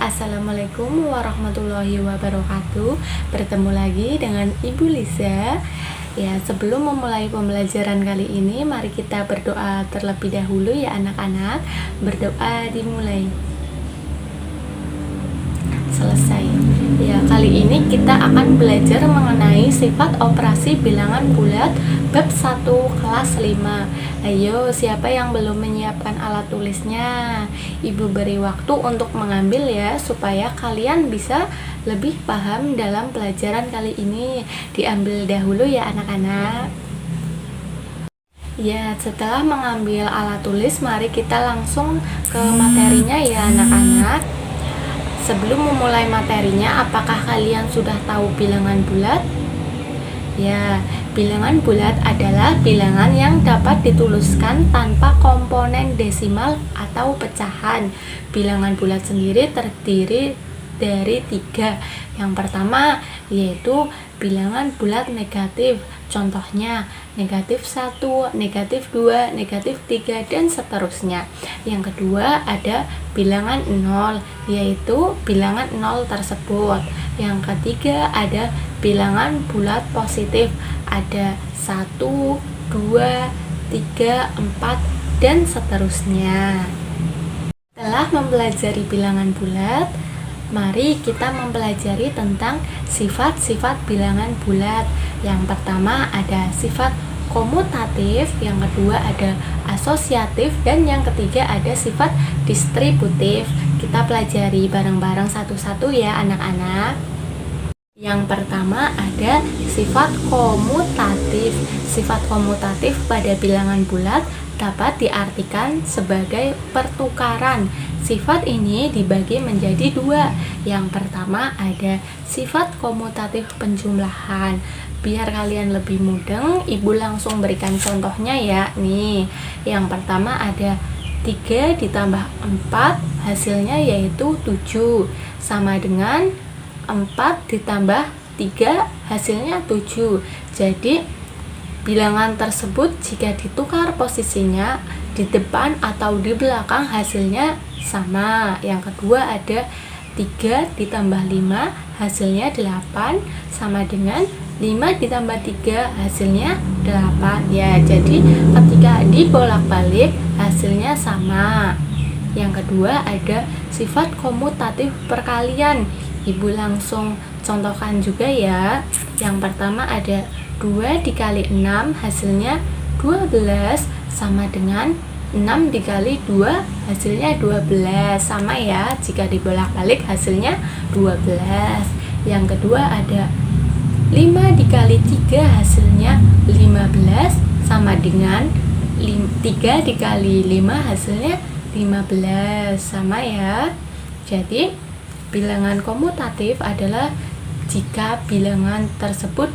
Assalamualaikum warahmatullahi wabarakatuh. Bertemu lagi dengan Ibu Liza. Ya, sebelum memulai pembelajaran kali ini, mari kita berdoa terlebih dahulu ya anak-anak. Berdoa dimulai. Selesai. Ya, kali ini kita akan belajar mengenai sifat operasi bilangan bulat bab 1 kelas 5. Ayo, siapa yang belum menyiapkan alat tulisnya? Ibu beri waktu untuk mengambil ya, supaya kalian bisa lebih paham dalam pelajaran kali ini. Diambil dahulu ya anak-anak. Ya, setelah mengambil alat tulis, mari kita langsung ke materinya ya anak-anak. Sebelum memulai materinya, apakah kalian sudah tahu bilangan bulat? Ya, bilangan bulat adalah bilangan yang dapat dituliskan tanpa komponen desimal atau pecahan. Bilangan bulat sendiri terdiri dari 3. Yang pertama yaitu bilangan bulat negatif. Contohnya negatif 1, negatif 2, negatif 3, dan seterusnya. Yang kedua ada bilangan 0, yaitu bilangan 0 tersebut. Yang ketiga ada bilangan bulat positif. Ada 1, 2, 3, 4, dan seterusnya. Setelah mempelajari bilangan bulat, mari kita mempelajari tentang sifat-sifat bilangan bulat. Yang pertama ada sifat komutatif, yang kedua ada asosiatif, dan yang ketiga ada sifat distributif. Kita pelajari bareng-bareng satu-satu ya anak-anak. Yang pertama ada sifat komutatif. Sifat komutatif pada bilangan bulat dapat diartikan sebagai pertukaran. Sifat ini dibagi menjadi 2. Yang pertama ada sifat komutatif penjumlahan. Biar kalian lebih mudeng, ibu langsung berikan contohnya ya. Nih, yang pertama ada 3 ditambah 4, hasilnya yaitu 7. Sama dengan 4 ditambah 3, hasilnya 7. Jadi bilangan tersebut jika ditukar posisinya di depan atau di belakang, hasilnya sama. Yang kedua ada 3 ditambah 5, hasilnya 8. Sama dengan 5 ditambah 3, hasilnya 8. Ya, jadi ketika dibolak-balik hasilnya sama. Yang kedua ada sifat komutatif perkalian. Ibu langsung contohkan juga ya. Yang pertama ada 2 dikali 6, hasilnya 12. Sama dengan 6 dikali 2, hasilnya 12. Sama ya, jika dibolak-balik hasilnya 12. Yang kedua ada 5 dikali 3, hasilnya 15. Sama dengan 3 dikali 5, hasilnya 15. Sama ya. Jadi bilangan komutatif adalah jika bilangan tersebut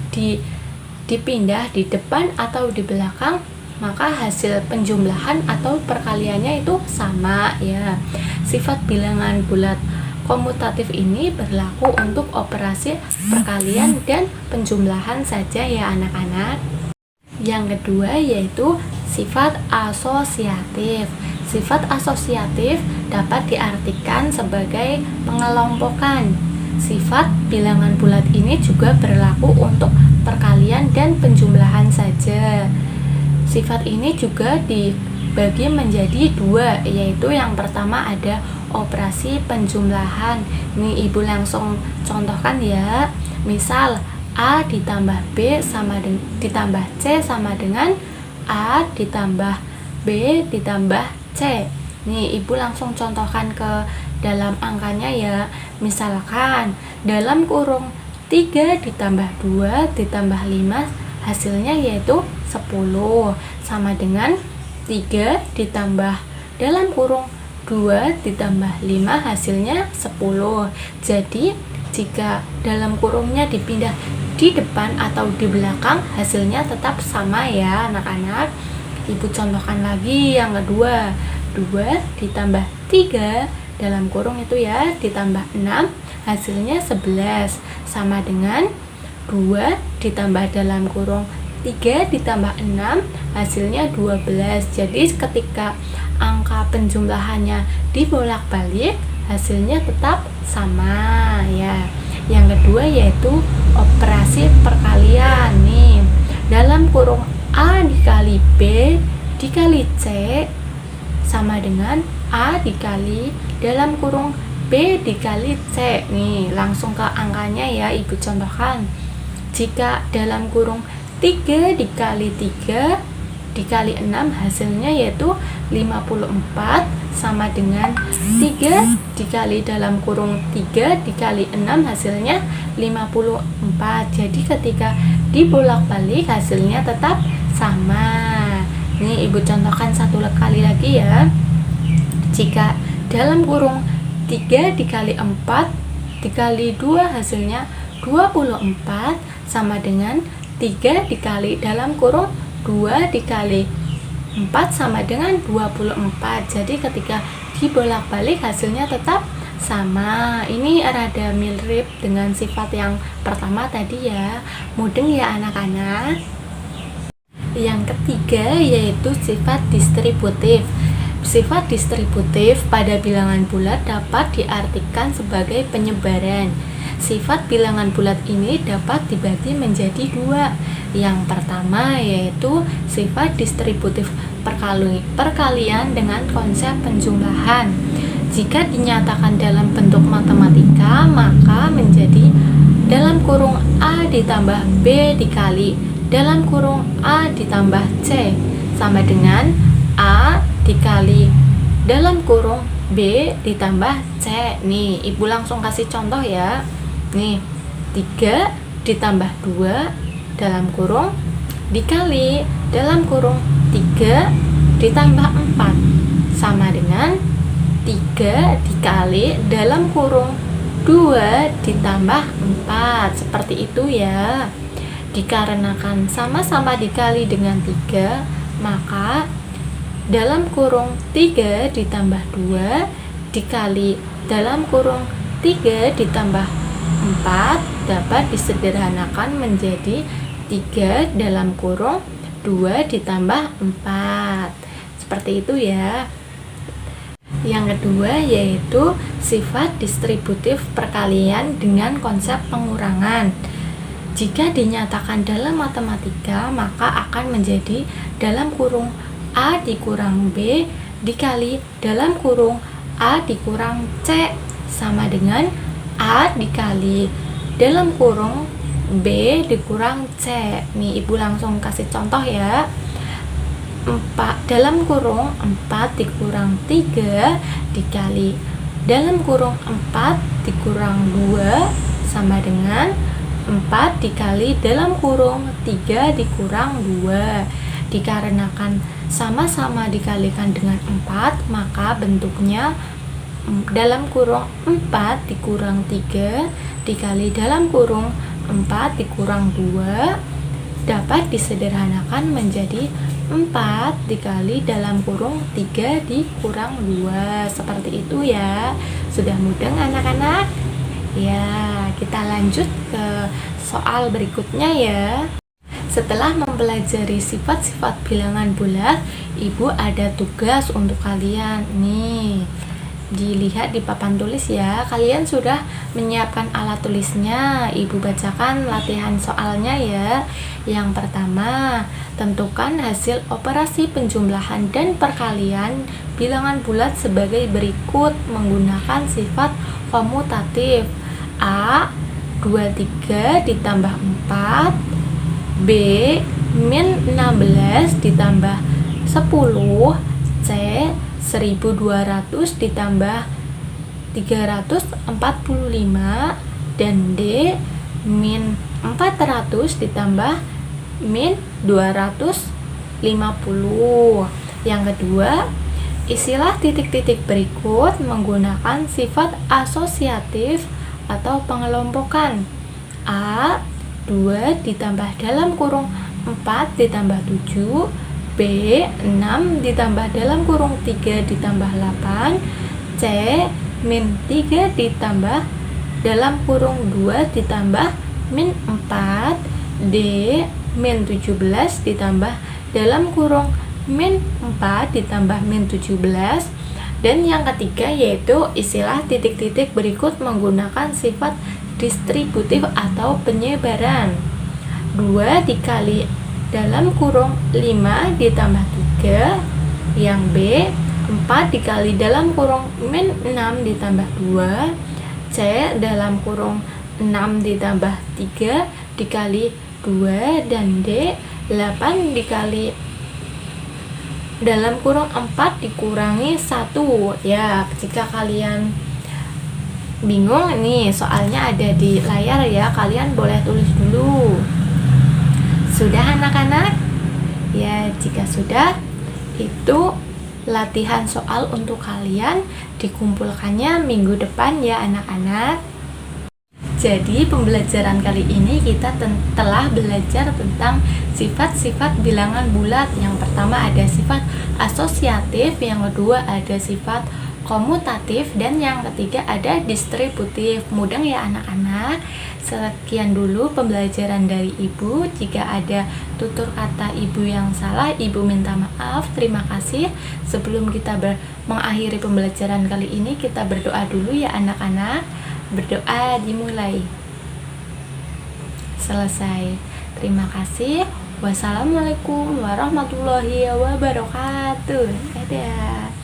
dipindah di depan atau di belakang, maka hasil penjumlahan atau perkaliannya itu sama ya. Sifat bilangan bulat komutatif ini berlaku untuk operasi perkalian dan penjumlahan saja ya anak-anak. Yang kedua yaitu sifat asosiatif. Sifat asosiatif dapat diartikan sebagai pengelompokan. Sifat bilangan bulat ini juga berlaku untuk perkalian dan penjumlahan saja. Sifat ini juga dibagi menjadi 2, yaitu yang pertama ada operasi penjumlahan. Ini ibu langsung contohkan ya. Misal A ditambah B ditambah C sama dengan A ditambah B ditambah C. Nih, ibu langsung contohkan ke dalam angkanya ya. Misalkan dalam kurung 3 ditambah 2 ditambah 5, hasilnya yaitu 10. Sama dengan 3 ditambah dalam kurung 2 ditambah 5, hasilnya 10. Jadi jika dalam kurungnya dipindah di depan atau di belakang, hasilnya tetap sama ya anak-anak. Ibu contohkan lagi yang kedua. 2 ditambah 3 dalam kurung itu ya ditambah 6, hasilnya 11. Sama dengan 2 ditambah dalam kurung 3 ditambah 6, hasilnya 12. Jadi ketika angka penjumlahannya dibolak-balik, hasilnya tetap sama ya. Yang kedua yaitu operasi perkalian nih. Dalam kurung A dikali B dikali C sama dengan A dikali dalam kurung B dikali C. Nih, langsung ke angkanya ya, Ibu contohkan. Jika dalam kurung 3 dikali 3 dikali 6 hasilnya yaitu 54 sama dengan 3 dikali dalam kurung 3 dikali 6 hasilnya 54. Jadi ketika dibolak-balik hasilnya tetap sama. Ini Ibu contohkan satu kali lagi ya. Jika dalam kurung 3 dikali 4 dikali 2 hasilnya 24 sama dengan 3 dikali dalam kurung 2 dikali 4 sama dengan 24. Jadi ketika dibolak-balik hasilnya tetap sama. Ini rada mirip dengan sifat yang pertama tadi ya. Mudeng ya anak-anak. Yang ketiga yaitu sifat distributif. Sifat distributif pada bilangan bulat dapat diartikan sebagai penyebaran. Sifat bilangan bulat ini dapat dibagi menjadi dua. Yang pertama yaitu sifat distributif perkalian dengan konsep penjumlahan. Jika dinyatakan dalam bentuk matematika, maka menjadi dalam kurung A ditambah B dikali dalam kurung A ditambah C sama dengan A dikali dalam kurung B ditambah C. Nih, Ibu langsung kasih contoh ya. Nih, 3 ditambah 2 dalam kurung dikali dalam kurung 3 ditambah 4 sama dengan 3 dikali dalam kurung 2 ditambah 4. Seperti itu ya. Dikarenakan sama-sama dikali dengan 3, maka dalam kurung 3 ditambah 2 dikali dalam kurung 3 ditambah 4 dapat disederhanakan menjadi 3 dalam kurung 2 ditambah 4. Seperti itu ya. Yang kedua yaitu sifat distributif perkalian dengan konsep pengurangan. Jika dinyatakan dalam matematika, maka akan menjadi dalam kurung A dikurang B dikali dalam kurung A dikurang C sama dengan A dikali dalam kurung B dikurang C. Nih, Ibu langsung kasih contoh ya. 4 dalam kurung 4 dikurang 3 dikali dalam kurung 4 dikurang 2 sama dengan 4 dikali dalam kurung 3 dikurang 2. Dikarenakan sama-sama dikalikan dengan 4, maka bentuknya dalam kurung 4 dikurang 3 dikali dalam kurung 4 dikurang 2 dapat disederhanakan menjadi 4 dikali dalam kurung 3 dikurang 2. Seperti itu ya. Sudah mudeng anak-anak? Ya, kita lanjut ke soal berikutnya ya. Setelah mempelajari sifat-sifat bilangan bulat, Ibu ada tugas untuk kalian. Nih, dilihat di papan tulis ya. Kalian sudah menyiapkan alat tulisnya. Ibu bacakan latihan soalnya ya. Yang pertama, tentukan hasil operasi penjumlahan dan perkalian bilangan bulat sebagai berikut menggunakan sifat komutatif. A 23 ditambah 4, B min 16 ditambah 10, C 1200 ditambah 345, dan D min 400 ditambah min 250. Yang kedua, isilah titik-titik berikut menggunakan sifat asosiatif atau pengelompokan. A 2 ditambah dalam kurung 4 ditambah 7, B 6 ditambah dalam kurung 3 ditambah 8, C min 3 ditambah dalam kurung 2 ditambah min 4, D min 17 ditambah dalam kurung min 4 ditambah min 17, Dan yang ketiga yaitu istilah titik-titik berikut menggunakan sifat distributif atau penyebaran. 2 dikali dalam kurung 5 ditambah 3. Yang B, 4 dikali dalam kurung min 6 ditambah 2. C, dalam kurung 6 ditambah 3 dikali 2. Dan D, 8 dikali dalam kurung 4 dikurangi 1. Ya, jika kalian bingung nih, soalnya ada di layar ya, kalian boleh tulis dulu. Sudah anak-anak? Ya, jika sudah, itu latihan soal untuk kalian, dikumpulkannya minggu depan ya anak-anak. Jadi pembelajaran kali ini kita telah belajar tentang sifat-sifat bilangan bulat. Yang pertama ada sifat asosiatif, yang kedua ada sifat komutatif, dan yang ketiga ada distributif. Mudah ya anak-anak. Sekian dulu pembelajaran dari Ibu. Jika ada tutur kata Ibu yang salah, Ibu minta maaf. Terima kasih. Sebelum kita mengakhiri pembelajaran kali ini, kita berdoa dulu ya anak-anak. Berdoa dimulai. Selesai. Terima kasih. Wassalamualaikum warahmatullahi wabarakatuh. Dadah.